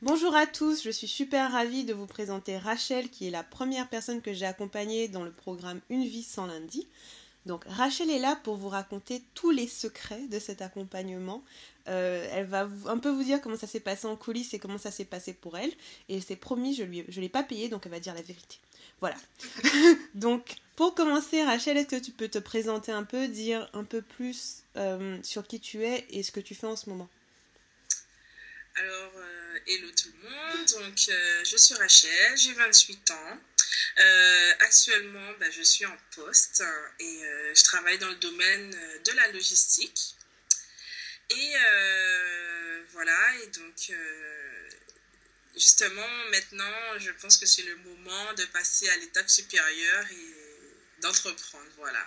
Bonjour à tous, je suis super ravie de vous présenter Rachel qui est la première personne que j'ai accompagnée dans le programme Une vie sans lundi. Donc Rachel est là pour vous raconter tous les secrets de cet accompagnement. Elle va un peu vous dire comment ça s'est passé en coulisses et comment ça s'est passé pour elle. Et c'est promis, je l'ai pas payé, donc elle va dire la vérité. Voilà. Donc pour commencer, Rachel, est-ce que tu peux te présenter un peu, dire un peu plus sur qui tu es et ce que tu fais en ce moment? Alors, hello tout le monde, donc je suis Rachel, j'ai 28 ans. Actuellement, je suis en poste et je travaille dans le domaine de la logistique. Et voilà, et donc justement maintenant, je pense que c'est le moment de passer à l'étape supérieure et d'entreprendre, voilà.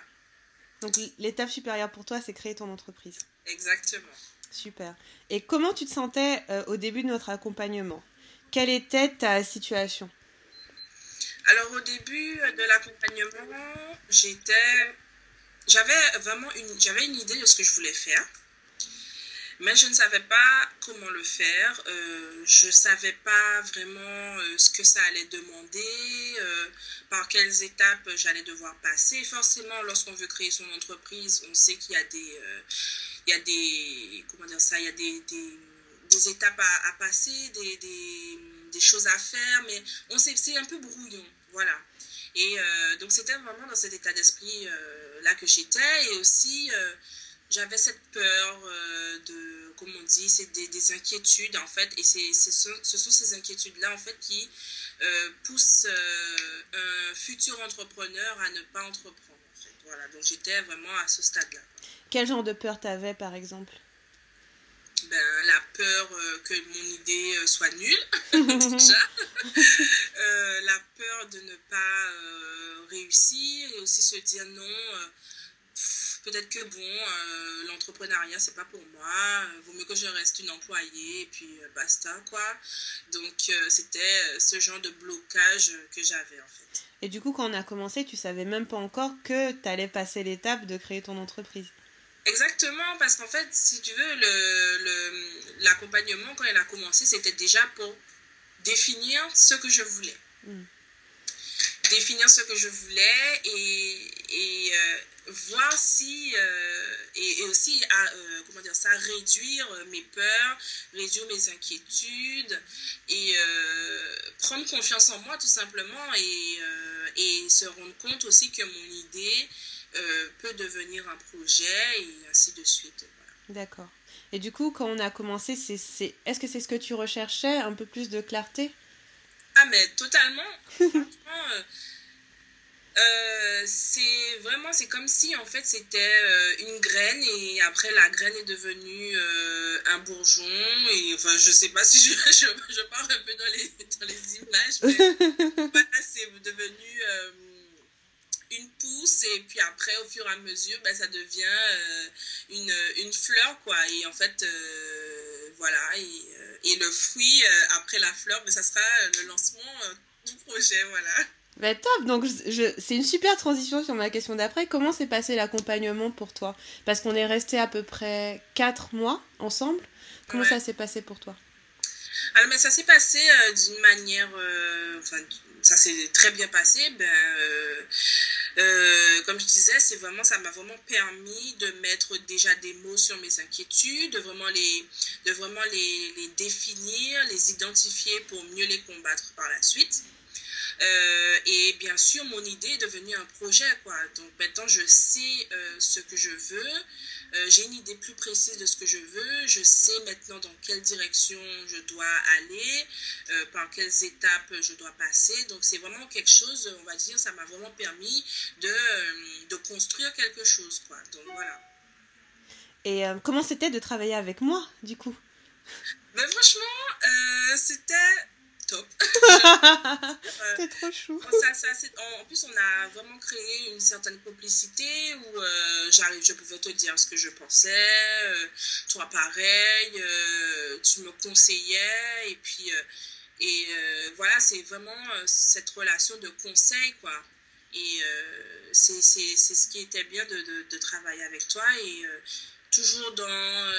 Donc l'étape supérieure pour toi, c'est créer ton entreprise. Exactement. Super. Et comment tu te sentais au début de notre accompagnement? Quelle était ta situation? Alors au début de l'accompagnement, j'avais une idée de ce que je voulais faire, mais je ne savais pas comment le faire. Je ne savais pas vraiment ce que ça allait demander, par quelles étapes j'allais devoir passer. Forcément, lorsqu'on veut créer son entreprise, on sait qu'il y a comment dire ça, il y a des étapes à passer, des choses à faire, mais c'est un peu brouillon, voilà. Et donc c'était vraiment dans cet état d'esprit là que j'étais, et aussi j'avais cette peur comme on dit, c'est des inquiétudes en fait, et ce sont ces inquiétudes-là en fait qui poussent un futur entrepreneur à ne pas entreprendre en fait. Voilà, donc j'étais vraiment à ce stade-là. Quel genre de peur t'avais par exemple? La peur que mon idée soit nulle, déjà. La peur de ne pas réussir, et aussi se dire non, peut-être que l'entrepreneuriat c'est pas pour moi, vaut mieux que je reste une employée et puis basta quoi. Donc c'était ce genre de blocage que j'avais en fait. Et du coup quand on a commencé, tu savais même pas encore que t'allais passer l'étape de créer ton entreprise? Exactement, parce qu'en fait, si tu veux, l'accompagnement, quand elle a commencé, c'était déjà pour définir ce que je voulais. Définir ce que je voulais et voir si... et aussi, comment dire ça, réduire mes peurs, réduire mes inquiétudes et prendre confiance en moi, tout simplement, et se rendre compte aussi que mon idée... peut devenir un projet et ainsi de suite. Voilà. D'accord. Et du coup, quand on a commencé, est-ce que c'est ce que tu recherchais, un peu plus de clarté? Ah mais totalement. Franchement, c'est comme si en fait c'était une graine, et après la graine est devenue un bourgeon, et enfin je sais pas si je pars un peu dans les images, mais voilà, c'est devenu une pousse, et puis après au fur et à mesure ça devient une fleur quoi, et en fait voilà, et le fruit après la fleur, ça sera le lancement du projet, voilà. Top, donc c'est une super transition sur ma question d'après. Comment s'est passé l'accompagnement pour toi? Parce qu'on est resté à peu près 4 mois ensemble. Comment ça s'est passé pour toi? Alors, mais ça s'est passé d'une manière... ça s'est très bien passé. Comme je disais, ça m'a vraiment permis de mettre déjà des mots sur mes inquiétudes, de vraiment les définir, les identifier pour mieux les combattre par la suite. Et bien sûr, mon idée est devenue un projet, quoi. Donc maintenant, je sais ce que je veux. J'ai une idée plus précise de ce que je veux. Je sais maintenant dans quelle direction je dois aller, par quelles étapes je dois passer. Donc c'est vraiment quelque chose, on va dire, ça m'a vraiment permis de construire quelque chose, quoi. Donc voilà. Et comment c'était de travailler avec moi, du coup? Franchement, c'était... top. T'es trop chou. En plus, on a vraiment créé une certaine complicité où je pouvais te dire ce que je pensais, toi pareil, tu me conseillais, et puis voilà, c'est vraiment cette relation de conseil, quoi. Et c'est ce qui était bien de travailler avec toi, et toujours dans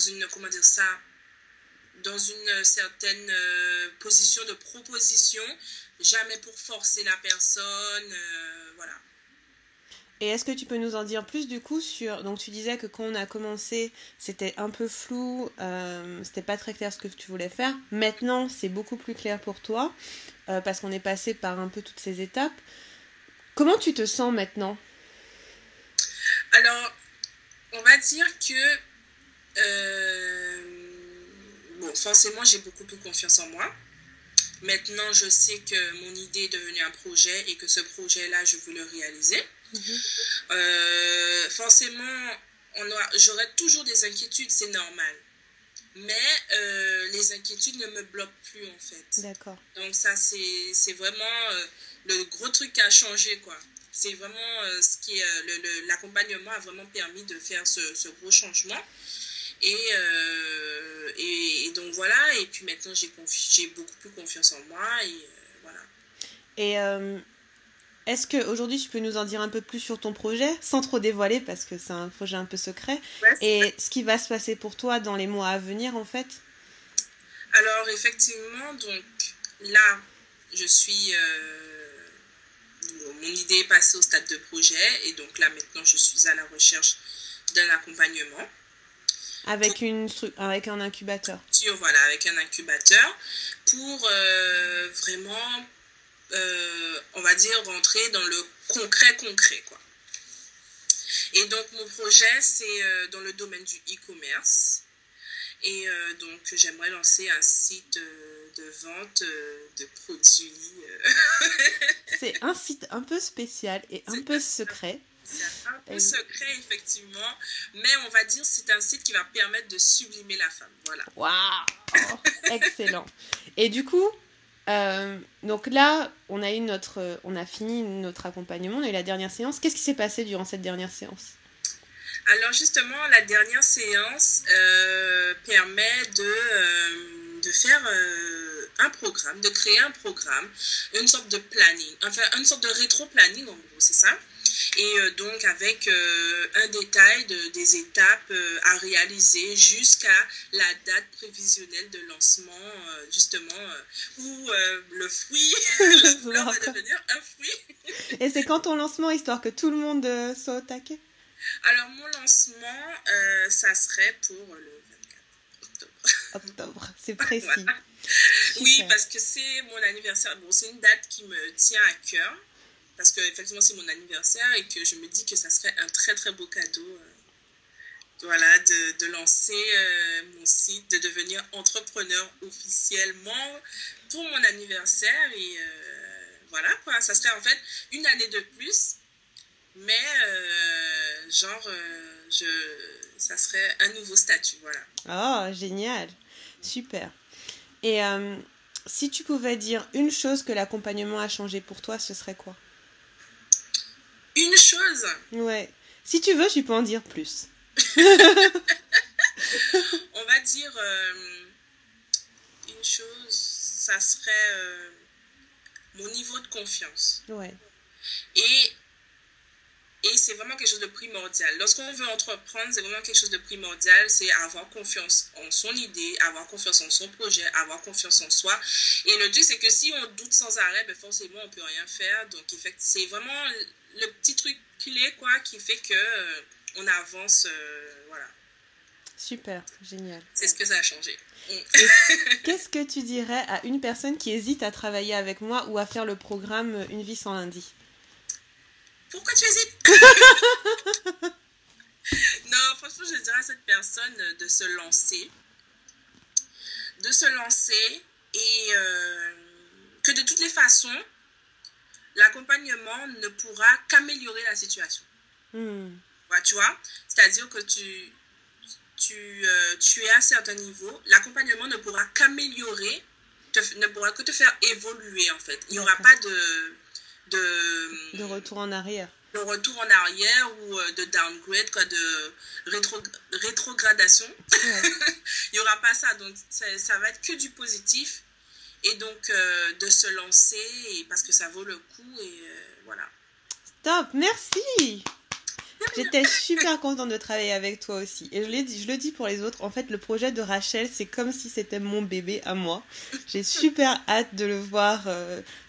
une, comment dire ça, dans une certaine position de proposition, jamais pour forcer la personne, voilà. Et est-ce que tu peux nous en dire plus du coup sur... Donc tu disais que quand on a commencé, c'était un peu flou, c'était pas très clair ce que tu voulais faire. Maintenant, c'est beaucoup plus clair pour toi, parce qu'on est passé par un peu toutes ces étapes. Comment tu te sens maintenant? Alors, on va dire que... bon, forcément, j'ai beaucoup plus confiance en moi. Maintenant, je sais que mon idée est devenue un projet et que ce projet-là, je veux le réaliser. Forcément, j'aurai toujours des inquiétudes, c'est normal. Mais les inquiétudes ne me bloquent plus, en fait. D'accord. Donc ça, c'est vraiment le gros truc qui a changé, quoi. C'est vraiment ce qui est... l'accompagnement a vraiment permis de faire ce gros changement. Et donc voilà, et puis maintenant j'ai beaucoup plus confiance en moi, et voilà. Et est-ce qu'aujourd'hui tu peux nous en dire un peu plus sur ton projet, sans trop dévoiler parce que c'est un projet un peu secret, et ce qui va se passer pour toi dans les mois à venir en fait? Alors effectivement, donc là je suis... mon idée est passée au stade de projet, et donc là maintenant je suis à la recherche d'un accompagnement. Avec un incubateur. Voilà, avec un incubateur pour vraiment, on va dire, rentrer dans le concret, quoi. Et donc, mon projet, c'est dans le domaine du e-commerce. Et donc, j'aimerais lancer un site de vente de produits. C'est un site un peu spécial et un peu secret. C'est un peu secret, effectivement, mais on va dire que c'est un site qui va permettre de sublimer la femme. Voilà. Waouh, excellent. Et du coup, donc là, on a fini notre accompagnement, on a eu la dernière séance. Qu'est-ce qui s'est passé durant cette dernière séance? Alors justement, la dernière séance permet de faire un programme, de créer un programme, une sorte de planning, enfin une sorte de rétro-planning en gros, c'est ça. Et donc avec un détail des étapes à réaliser jusqu'à la date prévisionnelle de lancement, justement, où le fruit, la fleur va devenir un fruit. Et c'est quand ton lancement, histoire que tout le monde soit au taquet? Alors mon lancement, ça serait pour le 24 octobre, c'est précis. Voilà. Oui, parce que c'est mon anniversaire. Bon, c'est une date qui me tient à cœur. Parce que effectivement c'est mon anniversaire et que je me dis que ça serait un très très beau cadeau voilà, de lancer mon site, de devenir entrepreneur officiellement pour mon anniversaire. Et voilà quoi, ça serait en fait une année de plus, mais ça serait un nouveau statut, voilà. Oh, génial, super. Et si tu pouvais dire une chose que l'accompagnement a changé pour toi, ce serait quoi? Une chose? Ouais. Si tu veux, tu peux en dire plus. On va dire une chose, ça serait mon niveau de confiance. Ouais. Et c'est vraiment quelque chose de primordial. Lorsqu'on veut entreprendre, c'est vraiment quelque chose de primordial. C'est avoir confiance en son idée, avoir confiance en son projet, avoir confiance en soi. Et le truc, c'est que si on doute sans arrêt, ben forcément, on ne peut rien faire. Donc, c'est vraiment le petit truc clé, quoi, qui fait que on avance, voilà. Super, génial. C'est ce que ça a changé. Qu'est-ce que tu dirais à une personne qui hésite à travailler avec moi ou à faire le programme Une vie sans lundi? Pourquoi tu hésites? Non, franchement, je dirais à cette personne de se lancer. De se lancer et que de toutes les façons, l'accompagnement ne pourra qu'améliorer la situation. Ouais, tu vois? C'est-à-dire que tu es à un certain niveau, l'accompagnement ne pourra qu'améliorer, ne pourra que te faire évoluer en fait. Il n'y aura pas de retour en arrière. De retour en arrière ou de downgrade, quoi, de rétrogradation. Ouais. Il n'y aura pas ça. Donc, ça va être que du positif. Et donc, de se lancer parce que ça vaut le coup. Et voilà. Stop, merci. J'étais super contente de travailler avec toi aussi. Et je le dis pour les autres, en fait, le projet de Rachel, c'est comme si c'était mon bébé à moi. J'ai super hâte de le voir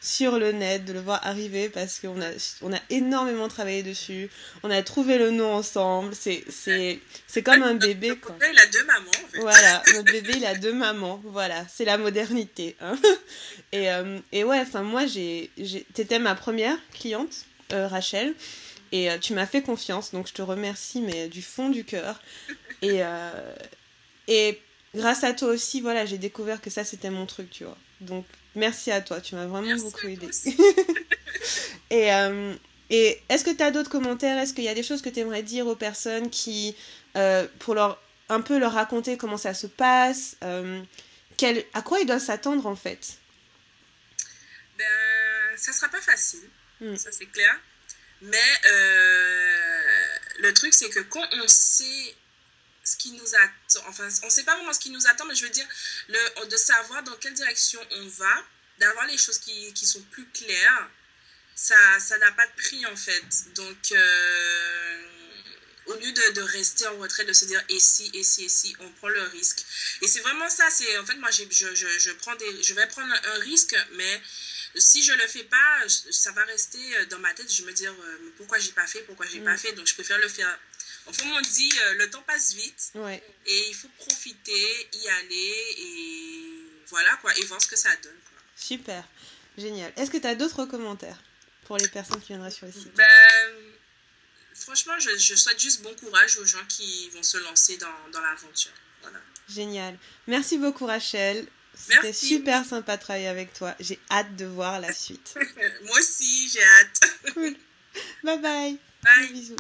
sur le net, de le voir arriver parce qu'on a énormément travaillé dessus. On a trouvé le nom ensemble. C'est comme un bébé, quoi. Il a 2 mamans, en fait. Voilà, notre bébé, il a 2 mamans. Voilà, c'est la modernité. Hein. Et ouais, enfin, moi, t'étais ma première cliente, Rachel. Et tu m'as fait confiance, donc je te remercie, mais du fond du cœur. Et grâce à toi aussi, voilà, j'ai découvert que ça, c'était mon truc, tu vois. Donc, merci à toi, tu m'as vraiment beaucoup aidé. Et est-ce que tu as d'autres commentaires? Est-ce qu'il y a des choses que tu aimerais dire aux personnes qui, pour un peu leur raconter comment ça se passe, à quoi ils doivent s'attendre, en fait? Ça sera pas facile, ça c'est clair. Mais le truc, c'est que quand on sait ce qui nous attend, enfin, on ne sait pas vraiment ce qui nous attend, mais je veux dire, de savoir dans quelle direction on va, d'avoir les choses qui sont plus claires, ça n'a pas de prix, en fait. Donc, au lieu de rester en retrait, de se dire et si, on prend le risque. Et c'est vraiment ça, en fait, moi, je vais prendre un risque, mais si je le fais pas, ça va rester dans ma tête. Je me dire pourquoi j'ai pas fait, donc je préfère le faire. Enfin, on dit le temps passe vite, ouais. Et il faut profiter, y aller et voilà quoi, et voir ce que ça donne, quoi. Super, génial. Est-ce que tu as d'autres commentaires pour les personnes qui viendraient sur le site? Franchement, je souhaite juste bon courage aux gens qui vont se lancer dans l'aventure. Voilà. Génial. Merci beaucoup, Rachel. C'était super sympa de travailler avec toi. J'ai hâte de voir la suite. Moi aussi, j'ai hâte. Cool. Bye bye. Bye. Bisous.